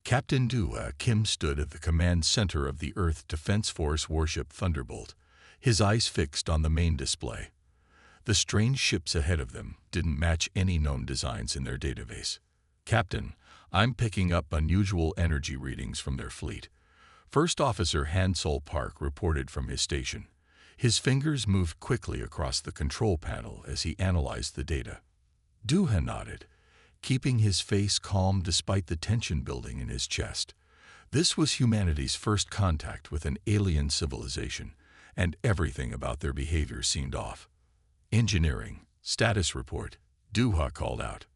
Captain Dua Kim stood at the command center of the Earth Defense Force warship Thunderbolt, his eyes fixed on the main display. The strange ships ahead of them didn't match any known designs in their database. "Captain, I'm picking up unusual energy readings from their fleet," First Officer Hansol Park reported from his station. His fingers moved quickly across the control panel as he analyzed the data. Duha nodded, keeping his face calm despite the tension building in his chest. This was humanity's first contact with an alien civilization, and everything about their behavior seemed off. "Engineering, status report," Duha called out.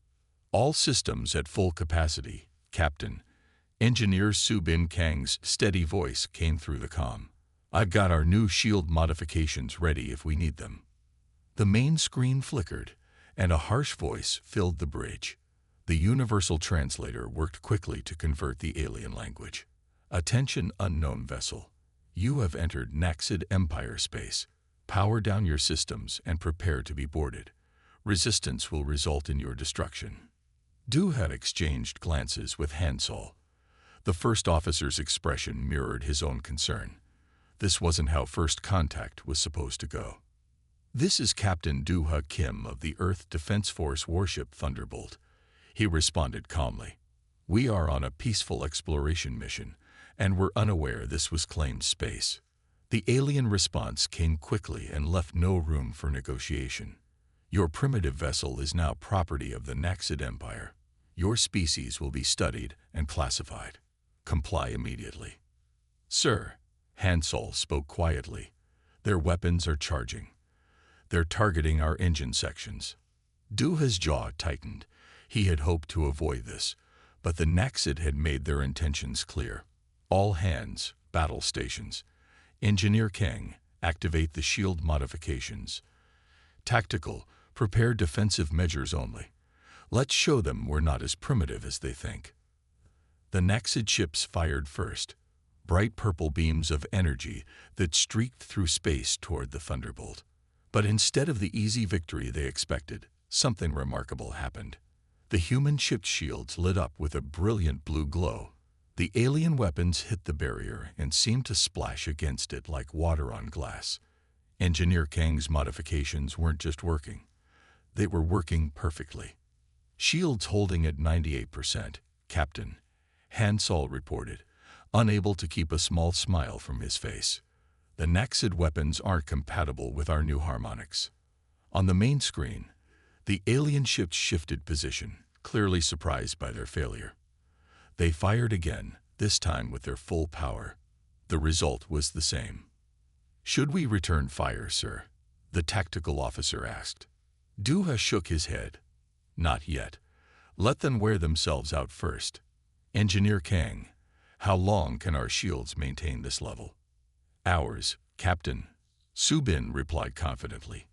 "All systems at full capacity, Captain." Engineer Subin Kang's steady voice came through the comm. "I've got our new shield modifications ready if we need them." The main screen flickered, and a harsh voice filled the bridge. The universal translator worked quickly to convert the alien language. "Attention, unknown vessel. You have entered Naxid Empire space. Power down your systems and prepare to be boarded. Resistance will result in your destruction." Du had exchanged glances with Hansol. The first officer's expression mirrored his own concern. This wasn't how first contact was supposed to go. "This is Captain Duha Kim of the Earth Defense Force warship Thunderbolt," he responded calmly. "We are on a peaceful exploration mission, and were unaware this was claimed space." The alien response came quickly and left no room for negotiation. "Your primitive vessel is now property of the Naxid Empire. Your species will be studied and classified. Comply immediately." "Sir," Hansol spoke quietly, "their weapons are charging. They're targeting our engine sections." Duha's jaw tightened. He had hoped to avoid this, but the Naxid had made their intentions clear. "All hands, battle stations. Engineer Kang, activate the shield modifications. Tactical, prepare defensive measures only. Let's show them we're not as primitive as they think." The Naxid ships fired first, bright purple beams of energy that streaked through space toward the Thunderbolt. But instead of the easy victory they expected, something remarkable happened. The human ship's shields lit up with a brilliant blue glow. The alien weapons hit the barrier and seemed to splash against it like water on glass. Engineer Kang's modifications weren't just working. They were working perfectly. "Shields holding at 98%, Captain," Hansol reported, unable to keep a small smile from his face. "The Naxid weapons aren't compatible with our new harmonics." On the main screen, the alien ships shifted position, clearly surprised by their failure. They fired again, this time with their full power. The result was the same. "Should we return fire, sir?" the tactical officer asked. Duha shook his head. "Not yet. Let them wear themselves out first. Engineer Kang, how long can our shields maintain this level?" "Hours, Captain," Subin replied confidently.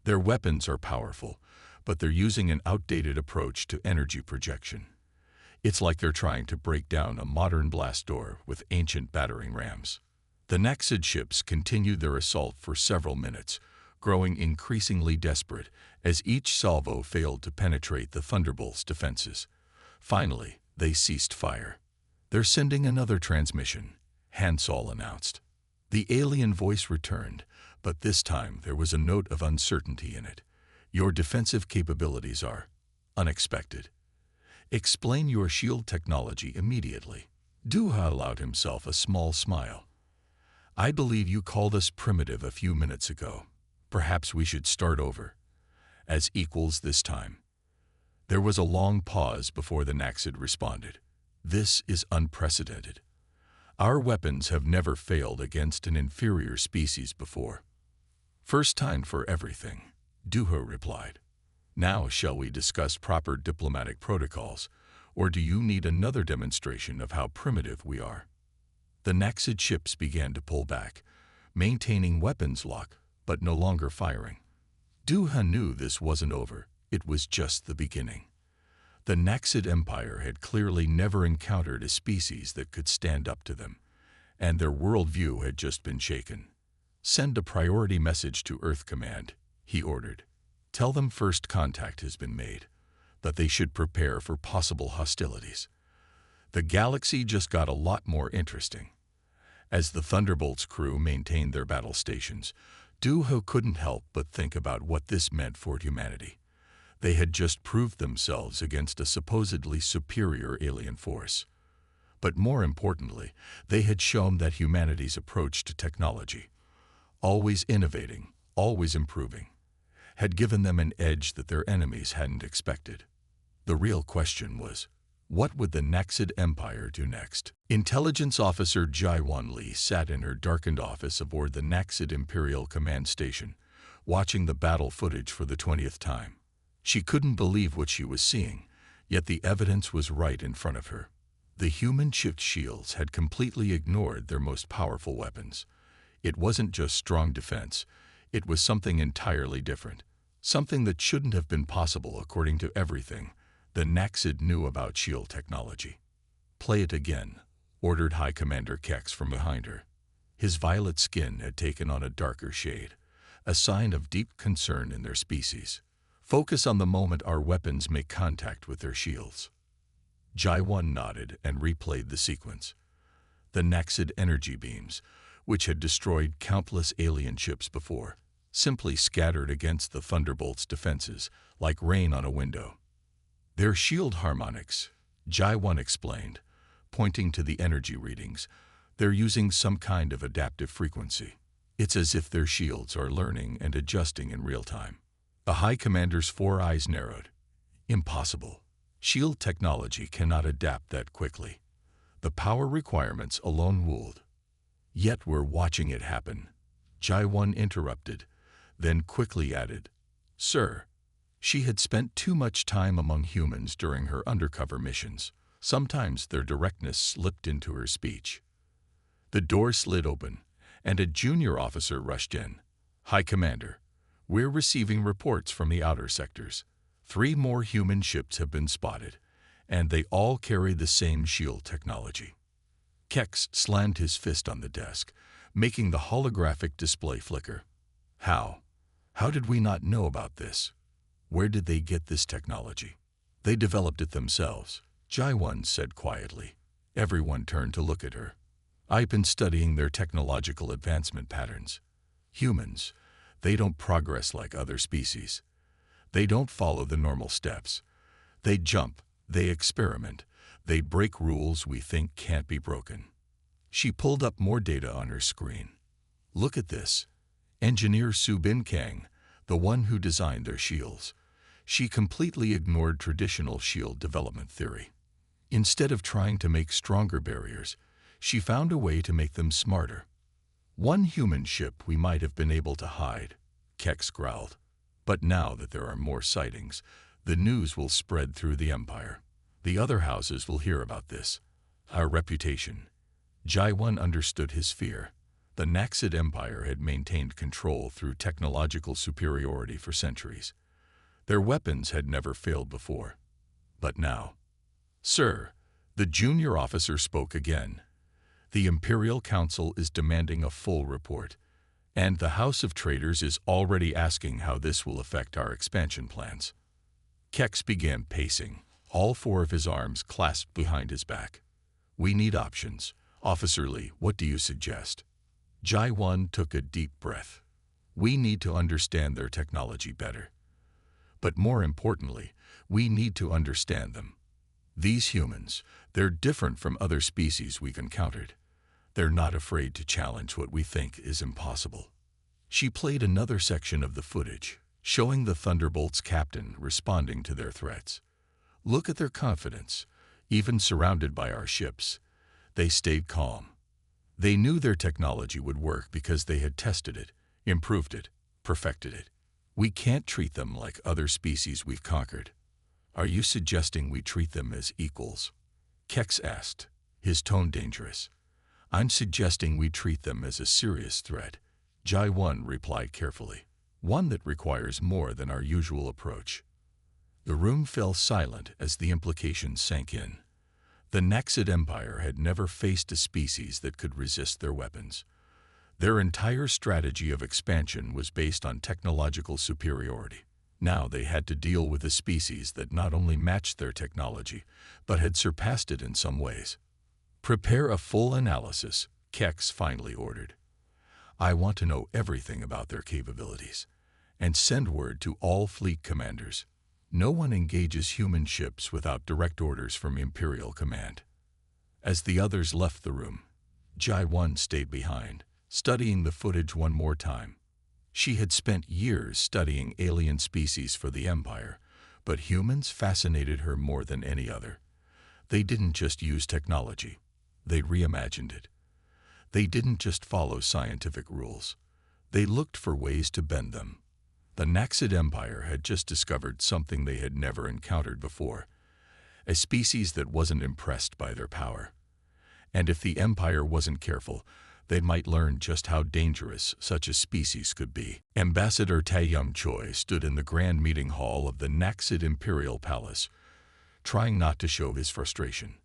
"Their weapons are powerful, but they're using an outdated approach to energy projection. It's like they're trying to break down a modern blast door with ancient battering rams." The Naxid ships continued their assault for several minutes, growing increasingly desperate as each salvo failed to penetrate the Thunderbolt's defenses. Finally, they ceased fire. "They're sending another transmission," Hansol announced. The alien voice returned, but this time there was a note of uncertainty in it. "Your defensive capabilities are unexpected. Explain your shield technology immediately." Duha allowed himself a small smile. "I believe you called us primitive a few minutes ago. Perhaps we should start over. As equals this time." There was a long pause before the Naxid responded. "This is unprecedented. Our weapons have never failed against an inferior species before." "First time for everything," Duha replied. "Now shall we discuss proper diplomatic protocols, or do you need another demonstration of how primitive we are?" The Naxid ships began to pull back, maintaining weapons lock, but no longer firing. Duha knew this wasn't over. It was just the beginning. The Naxid Empire had clearly never encountered a species that could stand up to them, and their worldview had just been shaken. "Send a priority message to Earth Command," he ordered. "Tell them first contact has been made, that they should prepare for possible hostilities." The galaxy just got a lot more interesting. As the Thunderbolt's crew maintained their battle stations, Duho couldn't help but think about what this meant for humanity. They had just proved themselves against a supposedly superior alien force. But more importantly, they had shown that humanity's approach to technology, always innovating, always improving, had given them an edge that their enemies hadn't expected. The real question was, what would the Naxid Empire do next? Intelligence Officer Jaiwan Lee sat in her darkened office aboard the Naxid Imperial Command Station, watching the battle footage for the 20th time. She couldn't believe what she was seeing, yet the evidence was right in front of her. The human-chipped shields had completely ignored their most powerful weapons. It wasn't just strong defense, it was something entirely different, something that shouldn't have been possible according to everything the Naxid knew about shield technology. "Play it again," ordered High Commander Kex from behind her. His violet skin had taken on a darker shade, a sign of deep concern in their species. "Focus on the moment our weapons make contact with their shields." Jaiwan nodded and replayed the sequence. The Naxid energy beams, which had destroyed countless alien ships before, simply scattered against the Thunderbolt's defenses like rain on a window. "Their shield harmonics," Jaiwan explained, pointing to the energy readings. "They're using some kind of adaptive frequency. It's as if their shields are learning and adjusting in real time." The High Commander's 4 eyes narrowed. "Impossible. Shield technology cannot adapt that quickly. The power requirements alone would." "Yet we're watching it happen," Jaiwan interrupted, then quickly added, "Sir." She had spent too much time among humans during her undercover missions. Sometimes their directness slipped into her speech. The door slid open, and a junior officer rushed in. "High Commander, we're receiving reports from the outer sectors. 3 more human ships have been spotted, and they all carry the same shield technology." Kex slammed his fist on the desk, making the holographic display flicker. "How? How did we not know about this? Where did they get this technology?" "They developed it themselves," Jaiwan said quietly. Everyone turned to look at her. "I've been studying their technological advancement patterns. Humans, they don't progress like other species. They don't follow the normal steps. They jump, they experiment, they break rules we think can't be broken." She pulled up more data on her screen. "Look at this. Engineer Su Bin Kang, the one who designed their shields. She completely ignored traditional shield development theory. Instead of trying to make stronger barriers, she found a way to make them smarter. One human ship we might have been able to hide," Kex growled. "But now that there are more sightings, the news will spread through the Empire. The other houses will hear about this. Our reputation." Jaiwan understood his fear. The Naxid Empire had maintained control through technological superiority for centuries. Their weapons had never failed before. But now, "Sir," the junior officer spoke again, "the Imperial Council is demanding a full report, and the House of Traders is already asking how this will affect our expansion plans." Kex began pacing, all 4 of his arms clasped behind his back. "We need options. Officer Lee, what do you suggest?" Jaiwan took a deep breath. "We need to understand their technology better. But more importantly, we need to understand them. These humans, they're different from other species we've encountered. They're not afraid to challenge what we think is impossible." She played another section of the footage, showing the Thunderbolt's captain responding to their threats. "Look at their confidence. Even surrounded by our ships, they stayed calm. They knew their technology would work because they had tested it, improved it, perfected it. We can't treat them like other species we've conquered." "Are you suggesting we treat them as equals?" Kex asked, his tone dangerous. "I'm suggesting we treat them as a serious threat," Jaiwan replied carefully. "One that requires more than our usual approach." The room fell silent as the implications sank in. The Naxid Empire had never faced a species that could resist their weapons. Their entire strategy of expansion was based on technological superiority. Now they had to deal with a species that not only matched their technology, but had surpassed it in some ways. "Prepare a full analysis," Kex finally ordered. "I want to know everything about their capabilities. And send word to all fleet commanders. No one engages human ships without direct orders from Imperial Command." As the others left the room, Jai-1 stayed behind, studying the footage one more time. She had spent years studying alien species for the Empire, but humans fascinated her more than any other. They didn't just use technology. They reimagined it. They didn't just follow scientific rules. They looked for ways to bend them. The Naxid Empire had just discovered something they had never encountered before, a species that wasn't impressed by their power. And if the Empire wasn't careful, they might learn just how dangerous such a species could be. Ambassador Taeyang Choi stood in the grand meeting hall of the Naxid Imperial Palace, trying not to show his frustration.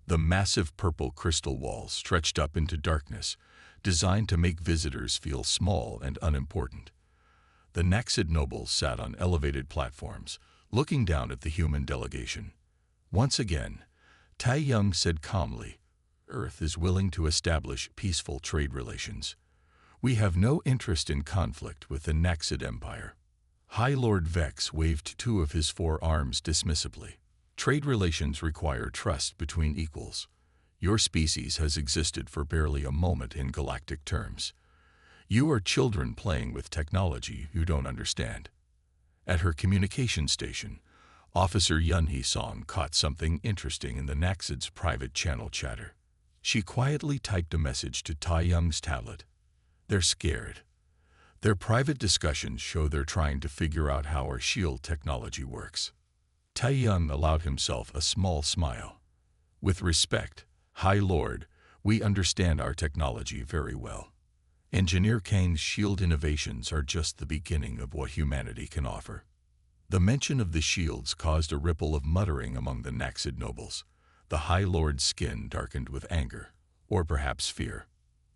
The massive purple crystal walls stretched up into darkness, designed to make visitors feel small and unimportant. The Naxid nobles sat on elevated platforms, looking down at the human delegation. Once again, Taeyang said calmly, "Earth is willing to establish peaceful trade relations. We have no interest in conflict with the Naxid Empire." High Lord Vex waved two of his forearms dismissively. "Trade relations require trust between equals. Your species has existed for barely a moment in galactic terms. You are children playing with technology you don't understand." At her communication station, Officer Yun Hee-song caught something interesting in the Naxid's private channel chatter. She quietly typed a message to Taeyang's tablet. "They're scared. Their private discussions show they're trying to figure out how our shield technology works." Taeyang allowed himself a small smile. "With respect, High Lord, we understand our technology very well. Engineer Kang's shield innovations are just the beginning of what humanity can offer." The mention of the shields caused a ripple of muttering among the Naxid nobles. The High Lord's skin darkened with anger, or perhaps fear.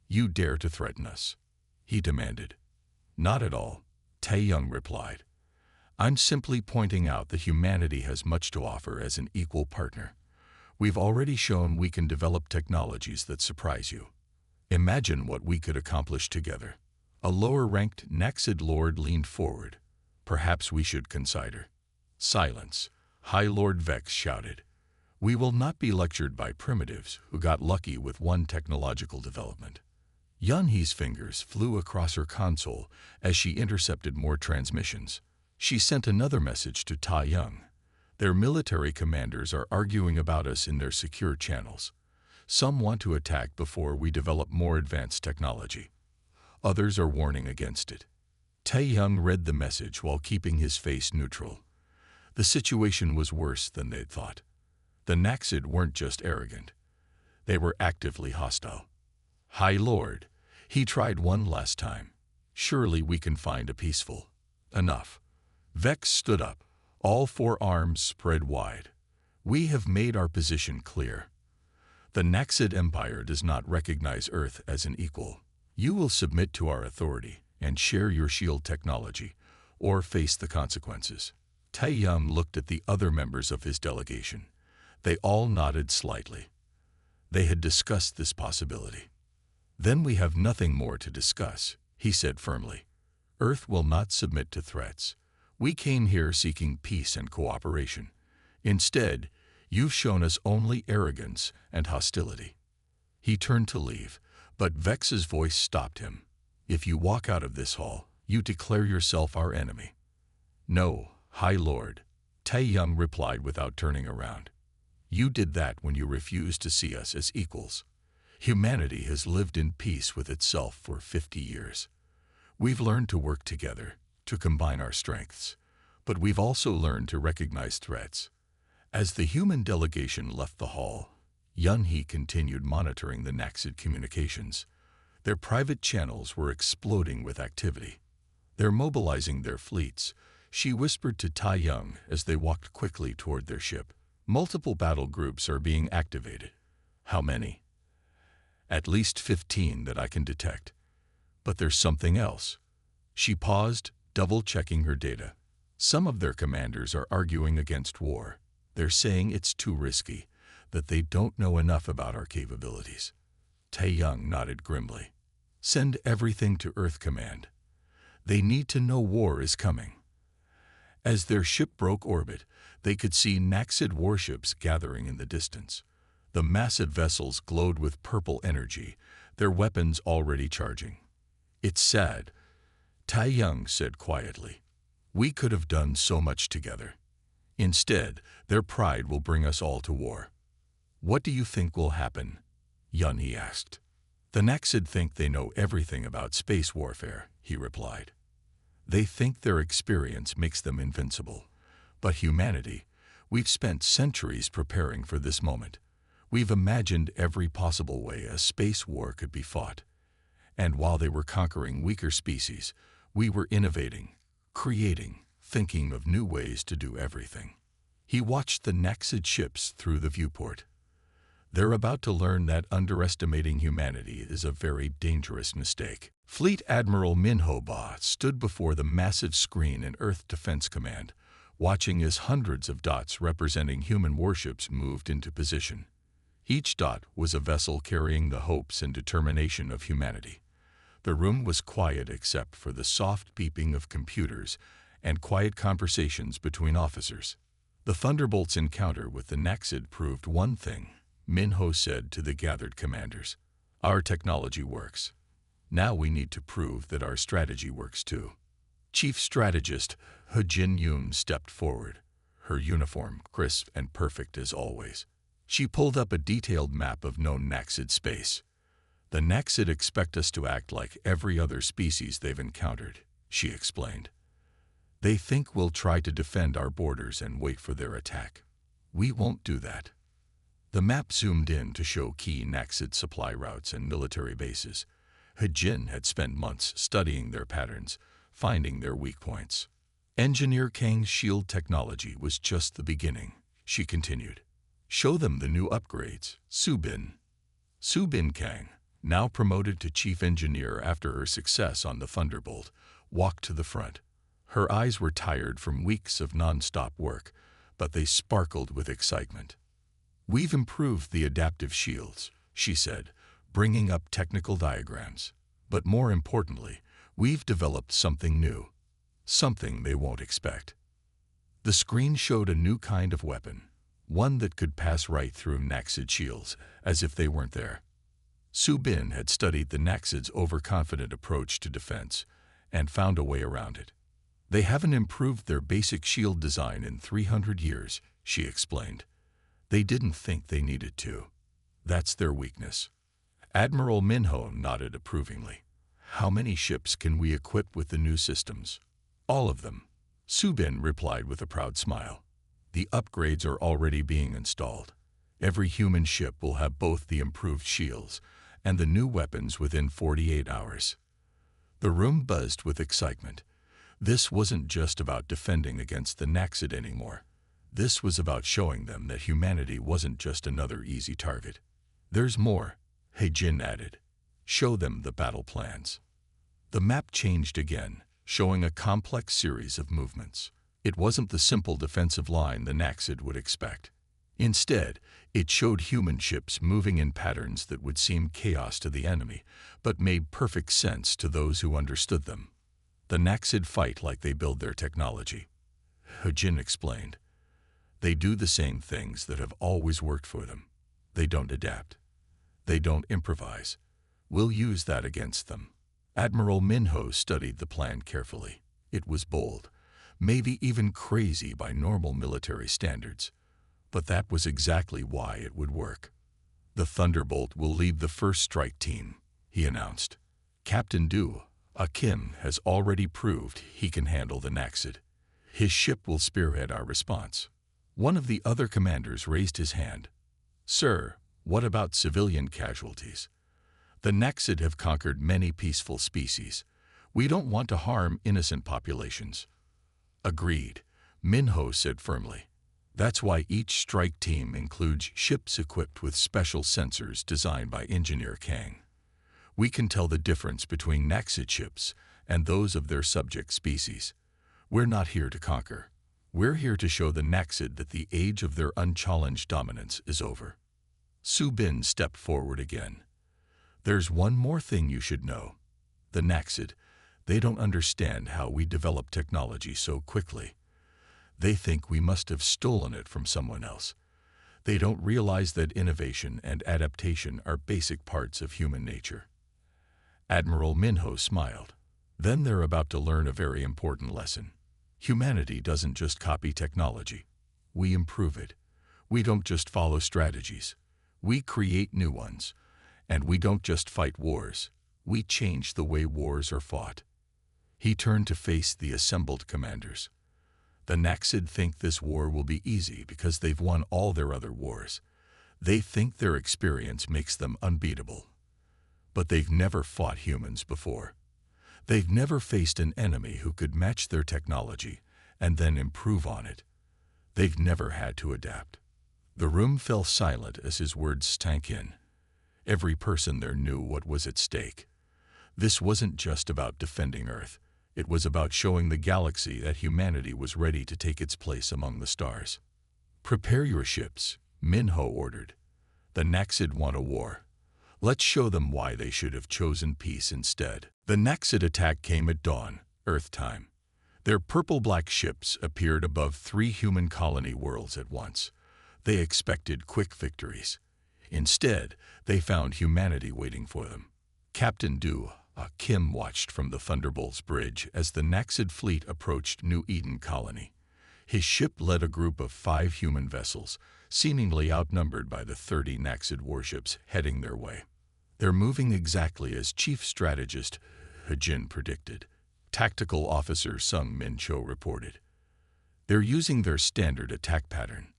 "You dare to threaten us?" he demanded. "Not at all," Taeyang replied. "I'm simply pointing out that humanity has much to offer as an equal partner. We've already shown we can develop technologies that surprise you. Imagine what we could accomplish together." A lower-ranked Naxid lord leaned forward. "Perhaps we should consider." "Silence," High Lord Vex shouted. "We will not be lectured by primitives who got lucky with one technological development." Yun Hee's fingers flew across her console as she intercepted more transmissions. She sent another message to Taeyang. "Their military commanders are arguing about us in their secure channels. Some want to attack before we develop more advanced technology. Others are warning against it." Taeyang read the message while keeping his face neutral. The situation was worse than they'd thought. The Naxid weren't just arrogant. They were actively hostile. "High Lord," he tried one last time. "Surely we can find a peaceful..." "Enough." Vex stood up, all four arms spread wide. "We have made our position clear. The Naxid Empire does not recognize Earth as an equal. You will submit to our authority and share your shield technology, or face the consequences." Taeyang looked at the other members of his delegation. They all nodded slightly. They had discussed this possibility. "Then we have nothing more to discuss," he said firmly. "Earth will not submit to threats. We came here seeking peace and cooperation. Instead, you've shown us only arrogance and hostility." He turned to leave, but Vex's voice stopped him. "If you walk out of this hall, you declare yourself our enemy." "No, High Lord," Taeyang replied without turning around. "You did that when you refused to see us as equals. Humanity has lived in peace with itself for 50 years. We've learned to work together, to combine our strengths, but we've also learned to recognize threats." As the human delegation left the hall, Yun Hee continued monitoring the Naxid communications. Their private channels were exploding with activity. "They're mobilizing their fleets," she whispered to Taeyang as they walked quickly toward their ship. "Multiple battle groups are being activated." "How many?" "At least 15 that I can detect. But there's something else." She paused, double-checking her data. Some of their commanders are arguing against war. They're saying it's too risky, that they don't know enough about our capabilities. Tae-young nodded grimly. Send everything to Earth Command. They need to know war is coming. As their ship broke orbit, they could see Naxid warships gathering in the distance. The massive vessels glowed with purple energy, their weapons already charging. It's sad, Tae-young said quietly. We could have done so much together. Instead, their pride will bring us all to war. What do you think will happen? Yun-hee asked. The Naxid think they know everything about space warfare, he replied. They think their experience makes them invincible. But humanity, we've spent centuries preparing for this moment. We've imagined every possible way a space war could be fought. And while they were conquering weaker species, we were innovating, creating, thinking of new ways to do everything. He watched the Naxid ships through the viewport. They're about to learn that underestimating humanity is a very dangerous mistake. Fleet Admiral Minho Ba stood before the massive screen in Earth Defense Command, watching as hundreds of dots representing human warships moved into position. Each dot was a vessel carrying the hopes and determination of humanity. The room was quiet except for the soft beeping of computers and quiet conversations between officers. The Thunderbolt's encounter with the Naxid proved one thing, Minho said to the gathered commanders. Our technology works. Now we need to prove that our strategy works too. Chief Strategist He Jin-yoon stepped forward, her uniform crisp and perfect as always. She pulled up a detailed map of known Naxid space. The Naxid expect us to act like every other species they've encountered, she explained. They think we'll try to defend our borders and wait for their attack. We won't do that. The map zoomed in to show key Naxid supply routes and military bases. He Jin had spent months studying their patterns, finding their weak points. Engineer Kang's shield technology was just the beginning, she continued. Show them the new upgrades, Subin. Subin Kang, now promoted to chief engineer after her success on the Thunderbolt, walked to the front. Her eyes were tired from weeks of non-stop work, but they sparkled with excitement. We've improved the adaptive shields, she said, bringing up technical diagrams. But more importantly, we've developed something new. Something they won't expect. The screen showed a new kind of weapon, one that could pass right through Naxid shields, as if they weren't there. Subin had studied the Naxid's overconfident approach to defense and found a way around it. They haven't improved their basic shield design in 300 years, she explained. They didn't think they needed to. That's their weakness. Admiral Minho nodded approvingly. How many ships can we equip with the new systems? All of them. Subin replied with a proud smile. The upgrades are already being installed. Every human ship will have both the improved shields and the new weapons within 48 hours. The room buzzed with excitement. This wasn't just about defending against the Naxid anymore. This was about showing them that humanity wasn't just another easy target. There's more, He Jin added. Show them the battle plans. The map changed again, showing a complex series of movements. It wasn't the simple defensive line the Naxid would expect. Instead, it showed human ships moving in patterns that would seem chaos to the enemy, but made perfect sense to those who understood them. The Naxid fight like they build their technology, He Jin explained. They do the same things that have always worked for them. They don't adapt. They don't improvise. We'll use that against them. Admiral Minho studied the plan carefully. It was bold, maybe even crazy by normal military standards. But that was exactly why it would work. The Thunderbolt will lead the first strike team, he announced. Captain Du, Kim, has already proved he can handle the Naxid. His ship will spearhead our response. One of the other commanders raised his hand. Sir, what about civilian casualties? The Naxid have conquered many peaceful species. We don't want to harm innocent populations. Agreed, Minho said firmly. That's why each strike team includes ships equipped with special sensors designed by Engineer Kang. We can tell the difference between Naxid ships and those of their subject species. We're not here to conquer. We're here to show the Naxid that the age of their unchallenged dominance is over. Su Bin stepped forward again. There's one more thing you should know. The Naxid, they don't understand how we develop technology so quickly. They think we must have stolen it from someone else. They don't realize that innovation and adaptation are basic parts of human nature. Admiral Minho smiled. Then they're about to learn a very important lesson. Humanity doesn't just copy technology. We improve it. We don't just follow strategies. We create new ones. And we don't just fight wars. We change the way wars are fought. He turned to face the assembled commanders. The Naxid think this war will be easy because they've won all their other wars. They think their experience makes them unbeatable. But they've never fought humans before. They've never faced an enemy who could match their technology and then improve on it. They've never had to adapt. The room fell silent as his words sank in. Every person there knew what was at stake. This wasn't just about defending Earth. It was about showing the galaxy that humanity was ready to take its place among the stars. Prepare your ships, Minho ordered. The Naxid want a war. Let's show them why they should have chosen peace instead. The Naxid attack came at dawn, Earth time. Their purple-black ships appeared above 3 human colony worlds at once. They expected quick victories. Instead, they found humanity waiting for them. Captain Du Kim watched from the Thunderbolt's bridge as the Naxid fleet approached New Eden colony. His ship led a group of 5 human vessels, seemingly outnumbered by the 30 Naxid warships heading their way. They're moving exactly as Chief Strategist Jin predicted, Tactical Officer Sung Min Cho reported. They're using their standard attack pattern.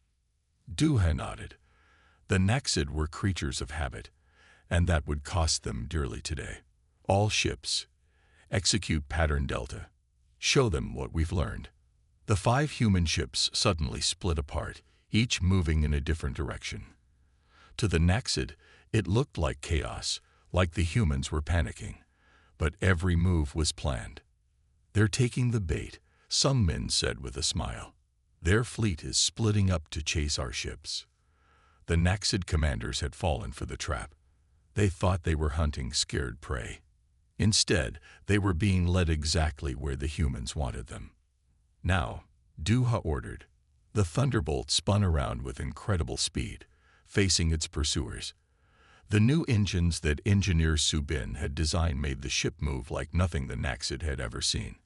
Du-ha nodded. The Naxid were creatures of habit, and that would cost them dearly today. All ships, execute pattern Delta. Show them what we've learned. The 5 human ships suddenly split apart, each moving in a different direction. To the Naxid, it looked like chaos, like the humans were panicking. But every move was planned. They're taking the bait, Sung Min said with a smile. Their fleet is splitting up to chase our ships. The Naxid commanders had fallen for the trap. They thought they were hunting scared prey. Instead, they were being led exactly where the humans wanted them. Now, Du-ha ordered. The Thunderbolt spun around with incredible speed, facing its pursuers. The new engines that engineer Su Bin had designed made the ship move like nothing the Naxid had ever seen.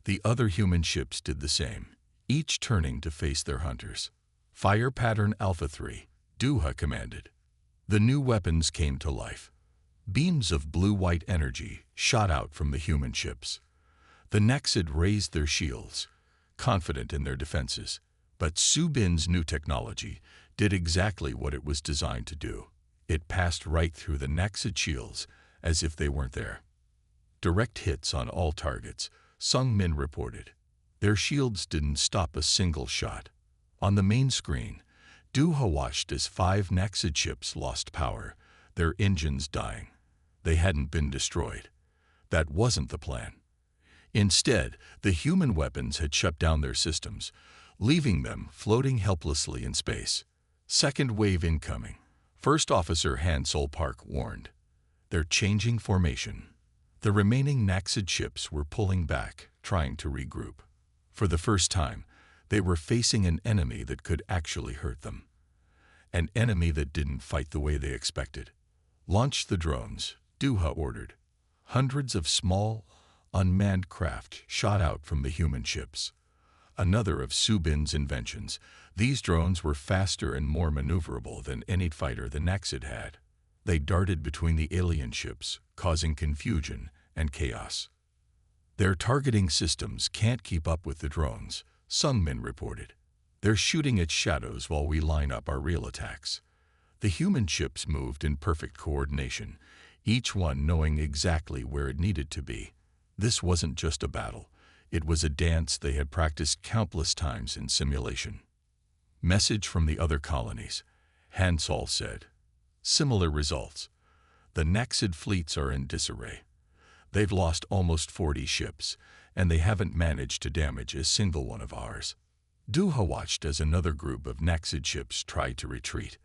The other human ships did the same, each turning to face their hunters. Fire pattern Alpha 3, Du-ha commanded. The new weapons came to life. Beams of blue-white energy shot out from the human ships. The Naxid raised their shields, confident in their defenses. But Su Bin's new technology did exactly what it was designed to do. It passed right through the Naxid shields as if they weren't there. Direct hits on all targets, Sung Min reported. Their shields didn't stop a single shot. On the main screen, Du-ha watched as 5 Naxid ships lost power, their engines dying. They hadn't been destroyed. That wasn't the plan. Instead, the human weapons had shut down their systems, leaving them floating helplessly in space. Second wave incoming. First Officer Han Sol Park warned. They're changing formation. The remaining Naxid ships were pulling back, trying to regroup. For the first time, they were facing an enemy that could actually hurt them. An enemy that didn't fight the way they expected. Launch the drones, Du-ha ordered. Hundreds of small, unmanned craft shot out from the human ships. Another of Su Bin's inventions, these drones were faster and more maneuverable than any fighter the Naxid had. They darted between the alien ships, causing confusion and chaos. Their targeting systems can't keep up with the drones, Sung Min reported. They're shooting at shadows while we line up our real attacks. The human ships moved in perfect coordination, each one knowing exactly where it needed to be. This wasn't just a battle. It was a dance they had practiced countless times in simulation. Message from the other colonies, Han Sol said. Similar results. The Naxid fleets are in disarray. They've lost almost 40 ships, and they haven't managed to damage a single one of ours. Duha watched as another group of Naxid ships tried to retreat.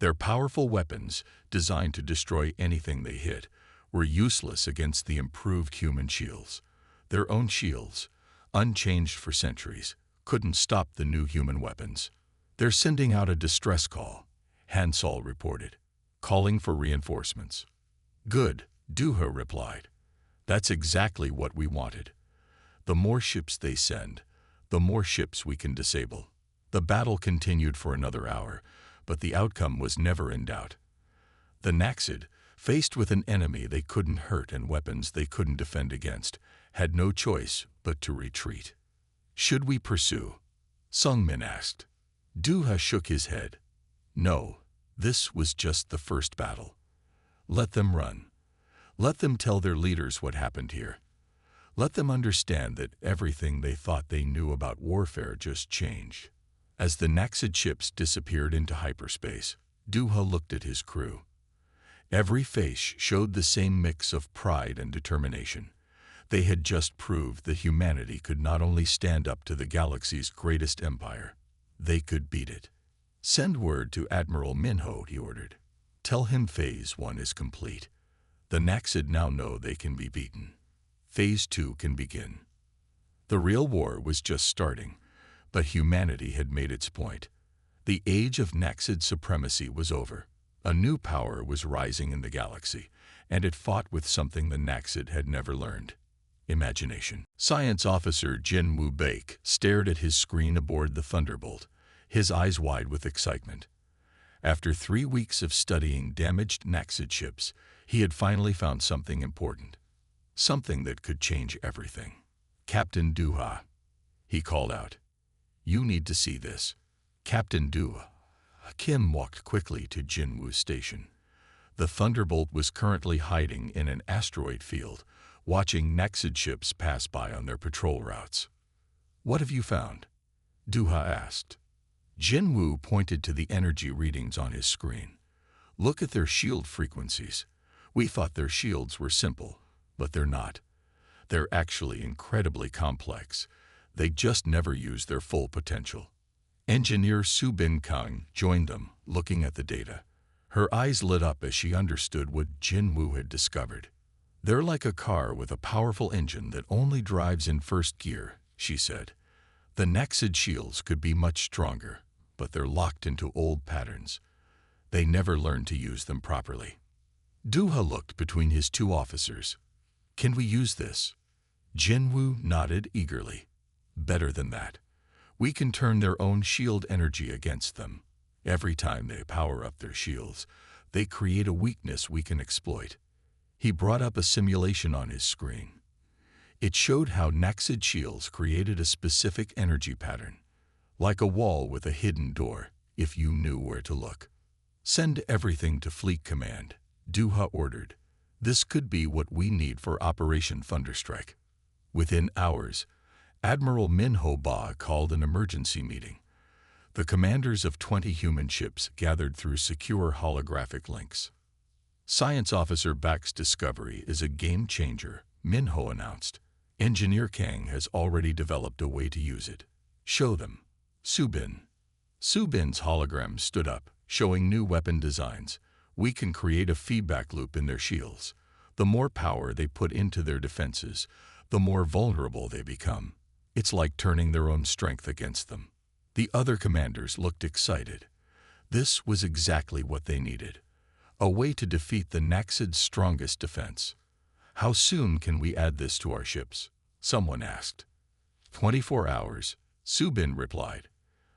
Their powerful weapons, designed to destroy anything they hit, were useless against the improved human shields. Their own shields, unchanged for centuries, couldn't stop the new human weapons. "They're sending out a distress call," Hansol reported, "calling for reinforcements." "Good," Duha replied. "That's exactly what we wanted. The more ships they send, the more ships we can disable." The battle continued for another hour, but the outcome was never in doubt. The Naxid, faced with an enemy they couldn't hurt and weapons they couldn't defend against, had no choice but to retreat. "Should we pursue?" Sungmin asked. Duha shook his head. "No, this was just the first battle. Let them run. Let them tell their leaders what happened here. Let them understand that everything they thought they knew about warfare just changed." As the Naxid ships disappeared into hyperspace, Duha looked at his crew. Every face showed the same mix of pride and determination. They had just proved that humanity could not only stand up to the galaxy's greatest empire, they could beat it. "Send word to Admiral Minho," he ordered. "Tell him Phase 1 is complete. The Naxid now know they can be beaten. Phase 2 can begin." The real war was just starting, but humanity had made its point. The age of Naxid supremacy was over. A new power was rising in the galaxy, and it fought with something the Naxid had never learned: imagination. Science officer Jin Woo Baek stared at his screen aboard the Thunderbolt, his eyes wide with excitement. After 3 weeks of studying damaged Naxid ships, he had finally found something important. Something that could change everything. "Captain Duha," he called out. "You need to see this." Captain Duha. Kim walked quickly to Jinwoo's station. The Thunderbolt was currently hiding in an asteroid field, watching Naxid ships pass by on their patrol routes. "What have you found?" Duha asked. Jinwoo pointed to the energy readings on his screen. "Look at their shield frequencies. We thought their shields were simple, but they're not. They're actually incredibly complex. They just never use their full potential." Engineer Subin Kang joined them, looking at the data. Her eyes lit up as she understood what Jinwoo had discovered. "They're like a car with a powerful engine that only drives in first gear," she said. "The Naxid shields could be much stronger, but they're locked into old patterns. They never learned to use them properly." Duha looked between his two officers. "Can we use this?" Jinwoo nodded eagerly. "Better than that. We can turn their own shield energy against them. Every time they power up their shields, they create a weakness we can exploit." He brought up a simulation on his screen. It showed how Naxid shields created a specific energy pattern, like a wall with a hidden door, if you knew where to look. "Send everything to Fleet Command," Duha ordered. "This could be what we need for Operation Thunderstrike." Within hours, Admiral Minho Ba called an emergency meeting. The commanders of 20 human ships gathered through secure holographic links. "Science Officer Bak's discovery is a game changer," Minho announced. "Engineer Kang has already developed a way to use it. Show them." Subin's hologram stood up, showing new weapon designs. "We can create a feedback loop in their shields. The more power they put into their defenses, the more vulnerable they become. It's like turning their own strength against them." The other commanders looked excited. This was exactly what they needed. A way to defeat the Naxid's strongest defense. "How soon can we add this to our ships?" someone asked. 24 hours, Subin replied.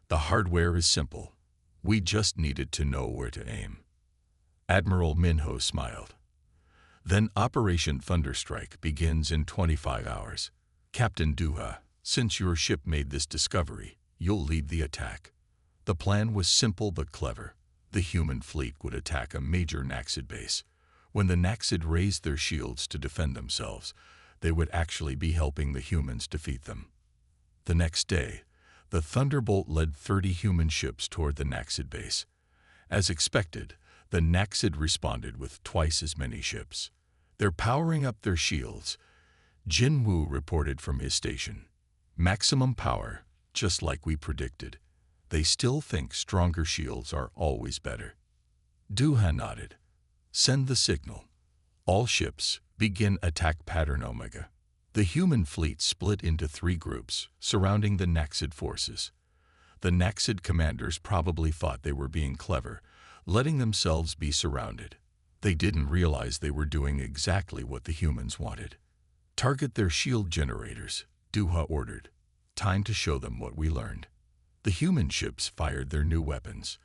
"The hardware is simple. We just needed to know where to aim." Admiral Minho smiled. "Then Operation Thunderstrike begins in 25 hours. Captain Duha, since your ship made this discovery, you'll lead the attack." The plan was simple but clever. The human fleet would attack a major Naxid base. When the Naxid raised their shields to defend themselves, they would actually be helping the humans defeat them. The next day, the Thunderbolt led 30 human ships toward the Naxid base. As expected, the Naxid responded with twice as many ships. "They're powering up their shields. Jin Woo reported from his station. Maximum power, just like we predicted. They still think stronger shields are always better. Du-ha nodded. Send the signal. All ships, begin attack pattern Omega. The human fleet split into 3 groups, surrounding the Naxid forces. The Naxid commanders probably thought they were being clever, letting themselves be surrounded. They didn't realize they were doing exactly what the humans wanted. Target their shield generators, Du-ha ordered. Time to show them what we learned. The human ships fired their new weapons.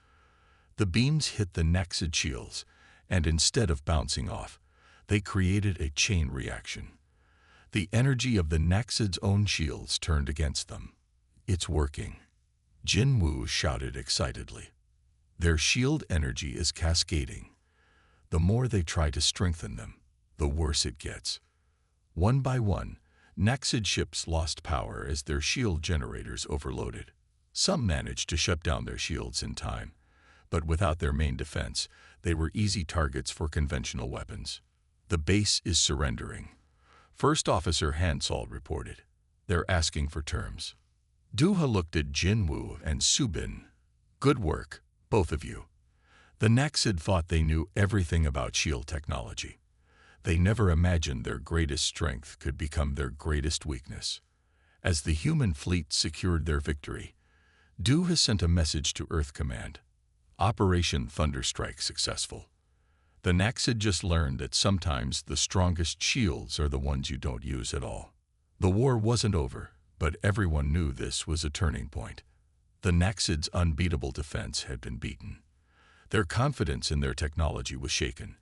The beams hit the Naxid shields, and instead of bouncing off, they created a chain reaction. The energy of the Naxid's own shields turned against them. It's working. Jin Woo shouted excitedly. Their shield energy is cascading. The more they try to strengthen them, the worse it gets. One by one, Naxid ships lost power as their shield generators overloaded. Some managed to shut down their shields in time, but without their main defense, they were easy targets for conventional weapons. The base is surrendering. First Officer Hansol reported. They're asking for terms. Du-ha looked at Jin Woo and Subin. Good work, both of you. The Naxid thought they knew everything about shield technology. They never imagined their greatest strength could become their greatest weakness. As the human fleet secured their victory, Du-ha sent a message to Earth Command. Operation Thunderstrike successful. The Naxid just learned that sometimes the strongest shields are the ones you don't use at all. The war wasn't over, but everyone knew this was a turning point. The Naxid's unbeatable defense had been beaten. Their confidence in their technology was shaken,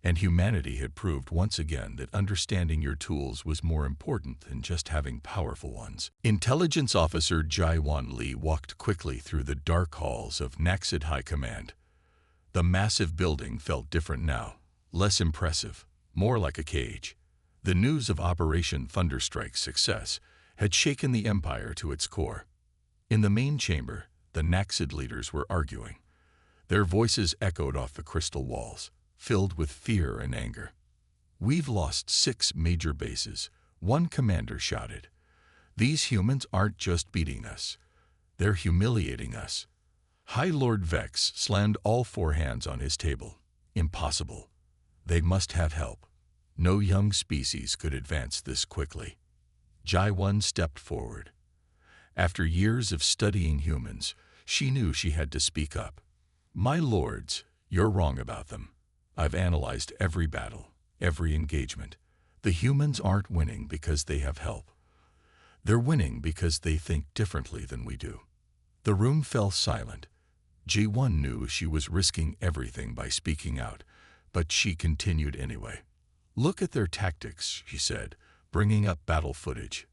and humanity had proved once again that understanding your tools was more important than just having powerful ones. Intelligence Officer Jai-Wan Lee walked quickly through the dark halls of Naxid High Command. The massive building felt different now, less impressive, more like a cage. The news of Operation Thunderstrike's success had shaken the Empire to its core. In the main chamber, the Naxid leaders were arguing. Their voices echoed off the crystal walls, filled with fear and anger. We've lost 6 major bases, one commander shouted. These humans aren't just beating us. They're humiliating us. High Lord Vex slammed all 4 hands on his table. Impossible. They must have help. No young species could advance this quickly. Jai-Wan stepped forward. After years of studying humans, she knew she had to speak up. My lords, you're wrong about them. I've analyzed every battle, every engagement. The humans aren't winning because they have help. They're winning because they think differently than we do. The room fell silent. Ji-1 knew she was risking everything by speaking out, but she continued anyway. Look at their tactics, she said, bringing up battle footage.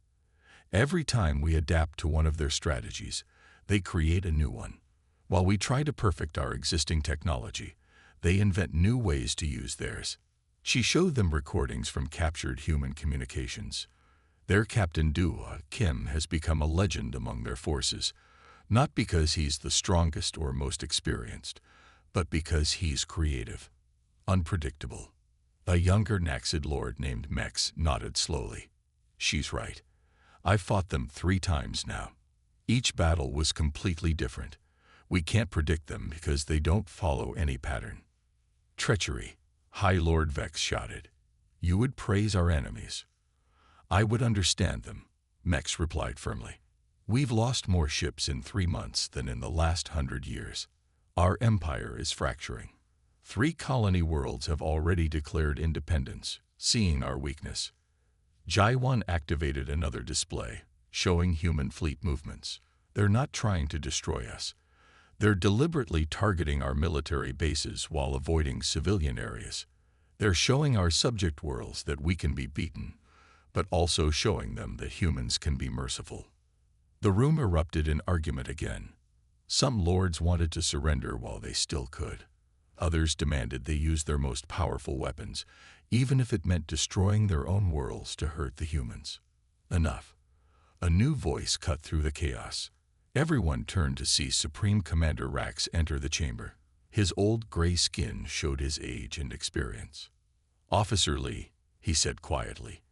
Every time we adapt to one of their strategies, they create a new one. While we try to perfect our existing technology, they invent new ways to use theirs. She showed them recordings from captured human communications. Their Captain Du-ha, Kim, has become a legend among their forces, not because he's the strongest or most experienced, but because he's creative, unpredictable. A younger Naxid lord named Mex nodded slowly. She's right. I've fought them 3 times now. Each battle was completely different. We can't predict them because they don't follow any pattern. Treachery, High Lord Vex shouted. You would praise our enemies. I would understand them, Mex replied firmly. We've lost more ships in 3 months than in the last 100 years. Our empire is fracturing. 3 colony worlds have already declared independence, seeing our weakness. Jai-1 activated another display, showing human fleet movements. They're not trying to destroy us. They're deliberately targeting our military bases while avoiding civilian areas. They're showing our subject worlds that we can be beaten, but also showing them that humans can be merciful. The room erupted in argument again. Some lords wanted to surrender while they still could. Others demanded they use their most powerful weapons, even if it meant destroying their own worlds to hurt the humans. Enough. A new voice cut through the chaos. Everyone turned to see Supreme Commander Rax enter the chamber. His old gray skin showed his age and experience. Officer Lee, he said quietly,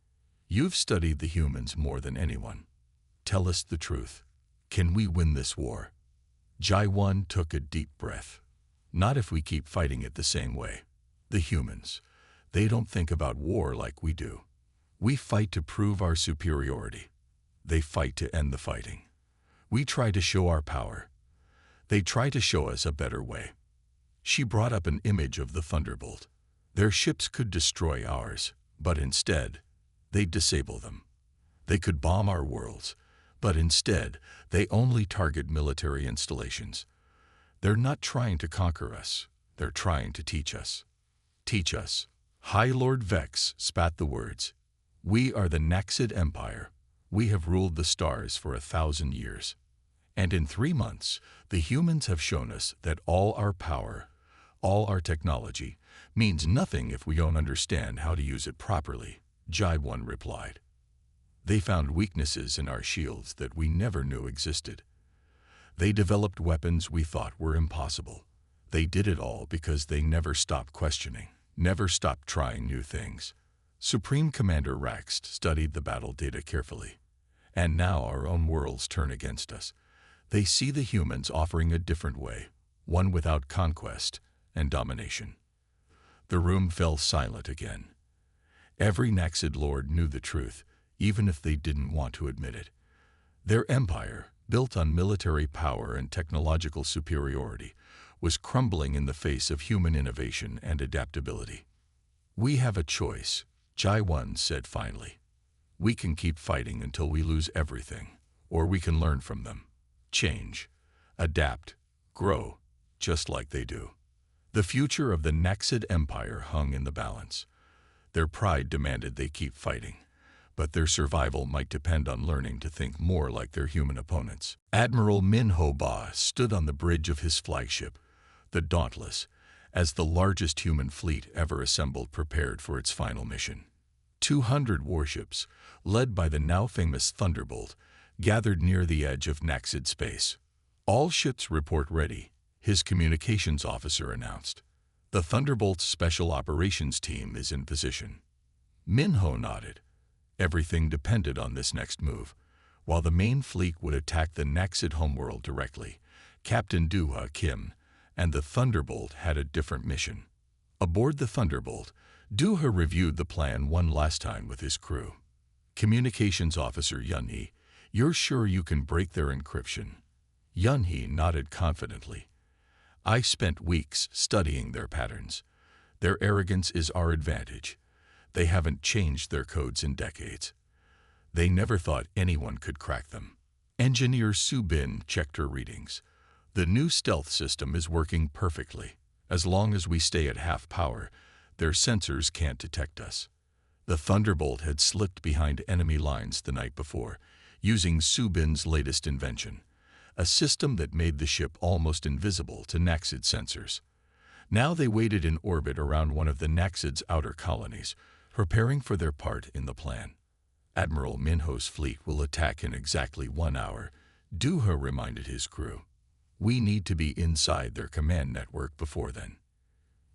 You've studied the humans more than anyone. Tell us the truth. Can we win this war? Jai-1 took a deep breath. Not if we keep fighting it the same way. The humans, they don't think about war like we do. We fight to prove our superiority. They fight to end the fighting. We try to show our power. They try to show us a better way. She brought up an image of the Thunderbolt. Their ships could destroy ours, but instead, they'd disable them. They could bomb our worlds, but instead, they only target military installations. They're not trying to conquer us. They're trying to teach us. Teach us. High Lord Vex spat the words. We are the Naxid Empire. We have ruled the stars for 1,000 years. And in 3 months, the humans have shown us that all our power, all our technology, means nothing if we don't understand how to use it properly, Jai-1 replied. They found weaknesses in our shields that we never knew existed. They developed weapons we thought were impossible. They did it all because they never stopped questioning, never stopped trying new things. Supreme Commander Raxt studied the battle data carefully. And now our own worlds turn against us. They see the humans offering a different way, one without conquest and domination. The room fell silent again. Every Naxid lord knew the truth, even if they didn't want to admit it. Their empire, built on military power and technological superiority, was crumbling in the face of human innovation and adaptability. We have a choice, Jai-1 said finally. We can keep fighting until we lose everything, or we can learn from them. Change, adapt, grow, just like they do. The future of the Naxid Empire hung in the balance. Their pride demanded they keep fighting, but their survival might depend on learning to think more like their human opponents. Admiral Min-Ho Ba stood on the bridge of his flagship, the Dauntless, as the largest human fleet ever assembled prepared for its final mission. 200 warships, led by the now famous Thunderbolt, gathered near the edge of Naxid space. All ships report ready, his communications officer announced. The Thunderbolt's special operations team is in position. Min-Ho nodded. Everything depended on this next move. While the main fleet would attack the Naxid homeworld directly, Captain Du-Ha Kim and the Thunderbolt had a different mission. Aboard the Thunderbolt, Du-Ha reviewed the plan one last time with his crew. Communications officer Yun-Hee, you're sure you can break their encryption? Yun-Hee nodded confidently. I spent weeks studying their patterns. Their arrogance is our advantage. They haven't changed their codes in decades. They never thought anyone could crack them. Engineer Su Bin checked her readings. The new stealth system is working perfectly. As long as we stay at half power, their sensors can't detect us. The Thunderbolt had slipped behind enemy lines the night before, using Su Bin's latest invention, a system that made the ship almost invisible to Naxid sensors. Now they waited in orbit around one of the Naxid's outer colonies, preparing for their part in the plan. Admiral Min-Ho's fleet will attack in exactly 1 hour, Du-Ha reminded his crew. We need to be inside their command network before then.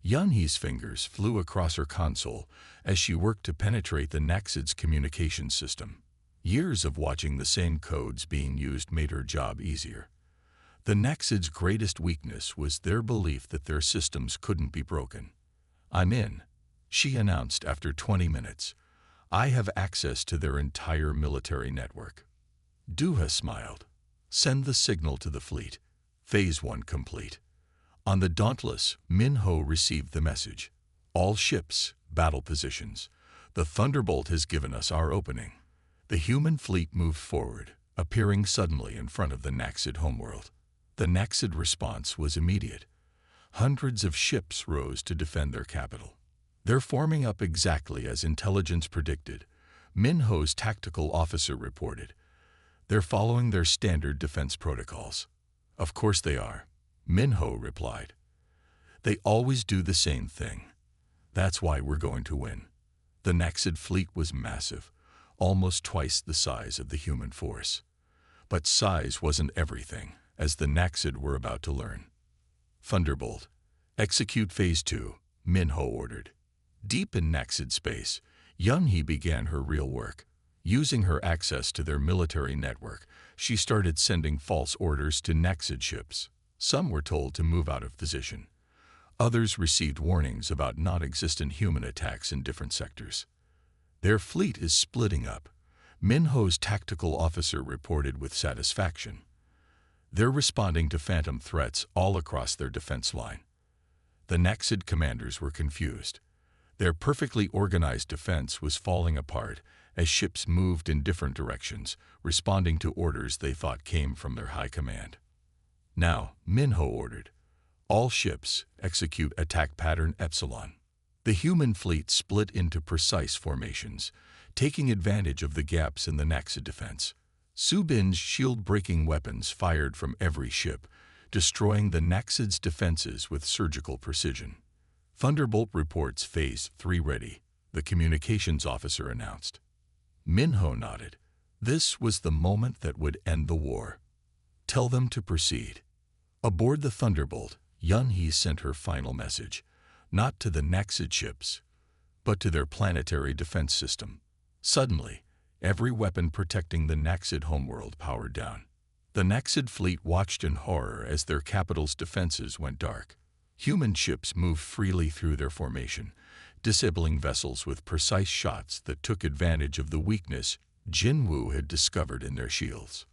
Yun-Hee's fingers flew across her console as she worked to penetrate the Naxid's communication system. Years of watching the same codes being used made her job easier. The Naxid's greatest weakness was their belief that their systems couldn't be broken. I'm in, she announced after 20 minutes. I have access to their entire military network. Du-Ha smiled. Send the signal to the fleet. Phase 1 complete. On the Dauntless, Min-Ho received the message. All ships, battle positions. The Thunderbolt has given us our opening. The human fleet moved forward, appearing suddenly in front of the Naxid homeworld. The Naxid response was immediate. Hundreds of ships rose to defend their capital. They're forming up exactly as intelligence predicted, Min-Ho's tactical officer reported. They're following their standard defense protocols. Of course they are, Min-Ho replied. They always do the same thing. That's why we're going to win. The Naxid fleet was massive, almost twice the size of the human force. But size wasn't everything, as the Naxid were about to learn. Thunderbolt, execute Phase 2, Min-Ho ordered. Deep in Naxid space, Yunhee began her real work. Using her access to their military network, she started sending false orders to Naxid ships. Some were told to move out of position. Others received warnings about non-existent human attacks in different sectors. Their fleet is splitting up, Minho's tactical officer reported with satisfaction. They're responding to phantom threats all across their defense line. The Naxid commanders were confused. Their perfectly organized defense was falling apart as ships moved in different directions, responding to orders they thought came from their high command. Now, Minho ordered, all ships execute attack pattern Epsilon. The human fleet split into precise formations, taking advantage of the gaps in the Naxid defense. Subin's shield-breaking weapons fired from every ship, destroying the Naxid's defenses with surgical precision. Thunderbolt reports Phase 3 ready, the communications officer announced. Minho nodded. This was the moment that would end the war. Tell them to proceed. Aboard the Thunderbolt, Yunhee sent her final message, not to the Naxid ships, but to their planetary defense system. Suddenly, every weapon protecting the Naxid homeworld powered down. The Naxid fleet watched in horror as their capital's defenses went dark. Human ships moved freely through their formation, disabling vessels with precise shots that took advantage of the weakness Jinwu had discovered in their shields.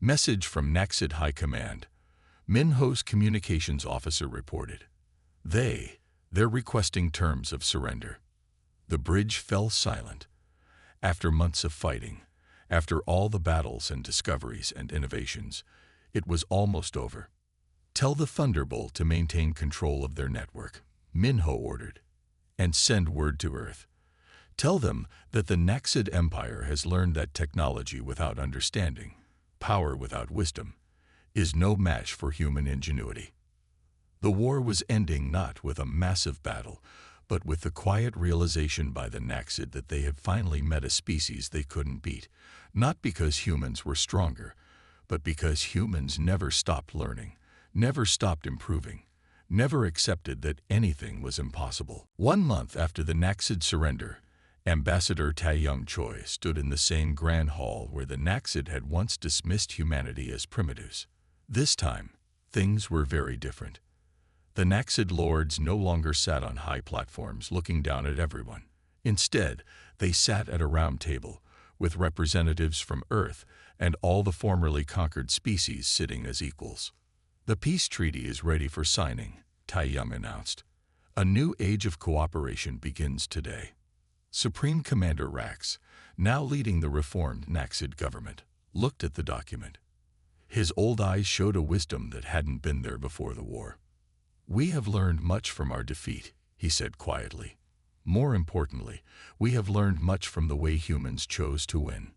Message from Naxid High Command. Minho's communications officer reported. They're requesting terms of surrender. The bridge fell silent. After months of fighting, after all the battles and discoveries and innovations, it was almost over. Tell the Thunderbolt to maintain control of their network, Minho ordered, and send word to Earth. Tell them that the Naxid Empire has learned that technology without understanding, power without wisdom, is no match for human ingenuity. The war was ending not with a massive battle, but with the quiet realization by the Naxid that they had finally met a species they couldn't beat, not because humans were stronger, but because humans never stopped learning, never stopped improving, never accepted that anything was impossible. 1 month after the Naxid surrender, Ambassador Taeyong Choi stood in the same grand hall where the Naxid had once dismissed humanity as primitives. This time, things were very different. The Naxid lords no longer sat on high platforms looking down at everyone. Instead, they sat at a round table, with representatives from Earth and all the formerly conquered species sitting as equals. The peace treaty is ready for signing, Taeyong announced. A new age of cooperation begins today. Supreme Commander Rax, now leading the reformed Naxid government, looked at the document. His old eyes showed a wisdom that hadn't been there before the war. We have learned much from our defeat, he said quietly. More importantly, we have learned much from the way humans chose to win.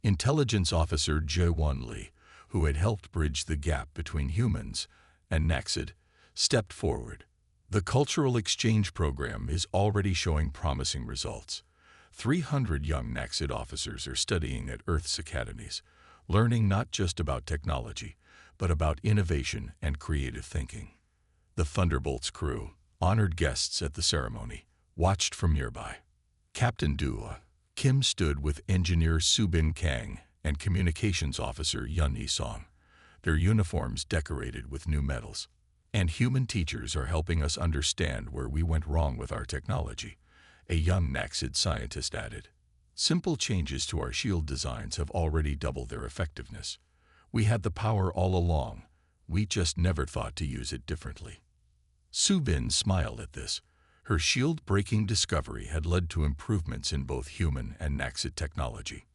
Intelligence Officer Jae-won Lee, who had helped bridge the gap between humans and Naxid, stepped forward. The cultural exchange program is already showing promising results. 300 young Naxid officers are studying at Earth's academies, learning not just about technology, but about innovation and creative thinking. The Thunderbolt's crew, honored guests at the ceremony, watched from nearby. Captain Dua Kim stood with engineer Subin Kang and communications officer Yunhee Song, their uniforms decorated with new medals. And human teachers are helping us understand where we went wrong with our technology, a young Naxid scientist added. Simple changes to our shield designs have already doubled their effectiveness. We had the power all along. We just never thought to use it differently. Subin smiled at this. Her shield-breaking discovery had led to improvements in both human and Naxid technology.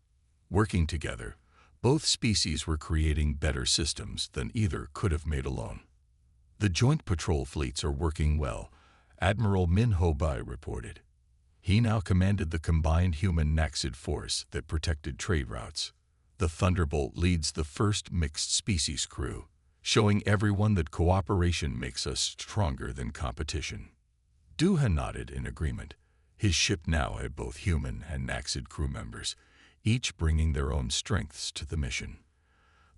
Working together, both species were creating better systems than either could have made alone. The joint patrol fleets are working well, Admiral Min Ho-bai reported. He now commanded the combined human Naxid force that protected trade routes. The Thunderbolt leads the first mixed-species crew, showing everyone that cooperation makes us stronger than competition. Duha nodded in agreement. His ship now had both human and Naxid crew members, each bringing their own strengths to the mission.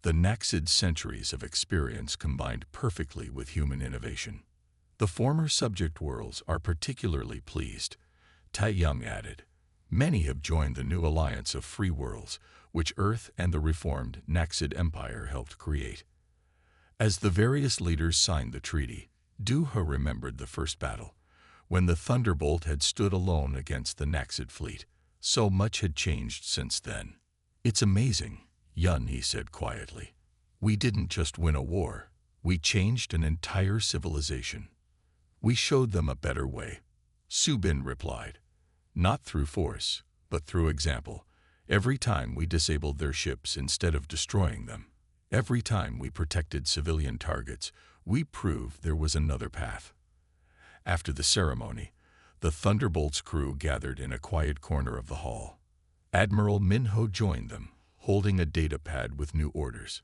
The Naxid's centuries of experience combined perfectly with human innovation. The former subject worlds are particularly pleased, Taeyong added. Many have joined the new alliance of free worlds, which Earth and the reformed Naxid Empire helped create. As the various leaders signed the treaty, Duha remembered the first battle, when the Thunderbolt had stood alone against the Naxid fleet. So much had changed since then. "It's amazing, Yun," he said quietly. "We didn't just win a war, we changed an entire civilization. We showed them a better way." Subin replied, "Not through force, but through example. Every time we disabled their ships instead of destroying them, every time we protected civilian targets, we proved there was another path." After the ceremony, the Thunderbolt's crew gathered in a quiet corner of the hall. Admiral Minho joined them, holding a data pad with new orders.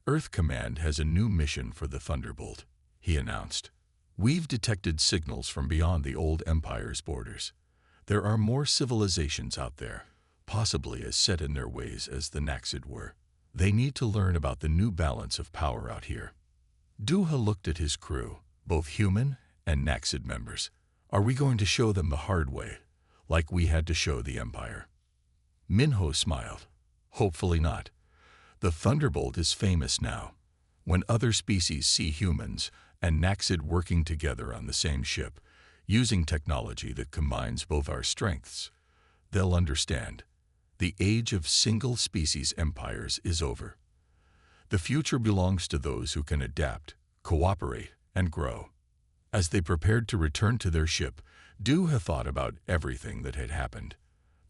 "Earth Command has a new mission for the Thunderbolt," he announced. "We've detected signals from beyond the old Empire's borders. There are more civilizations out there, possibly as set in their ways as the Naxid were. They need to learn about the new balance of power out here." Duha looked at his crew, both human and Naxid members. "Are we going to show them the hard way, like we had to show the Empire?" Minho smiled. "Hopefully not. The Thunderbolt is famous now. When other species see humans and Naxid working together on the same ship, using technology that combines both our strengths, they'll understand. The age of single-species empires is over. The future belongs to those who can adapt, cooperate, and grow." As they prepared to return to their ship, Duha thought about everything that had happened.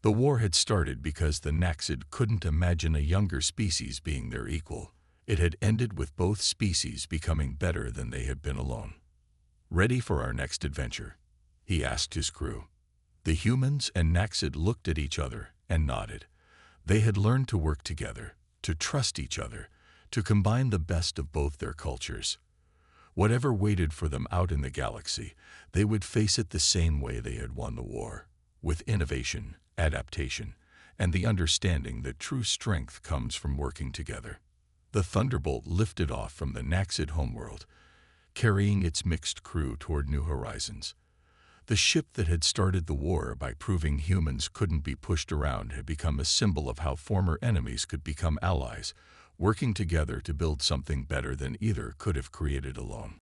The war had started because the Naxid couldn't imagine a younger species being their equal. It had ended with both species becoming better than they had been alone. "Ready for our next adventure?" he asked his crew. The humans and Naxid looked at each other and nodded. They had learned to work together, to trust each other, to combine the best of both their cultures. Whatever waited for them out in the galaxy, they would face it the same way they had won the war, with innovation, adaptation, and the understanding that true strength comes from working together. The Thunderbolt lifted off from the Naxid homeworld, carrying its mixed crew toward new horizons. The ship that had started the war by proving humans couldn't be pushed around had become a symbol of how former enemies could become allies, working together to build something better than either could have created alone.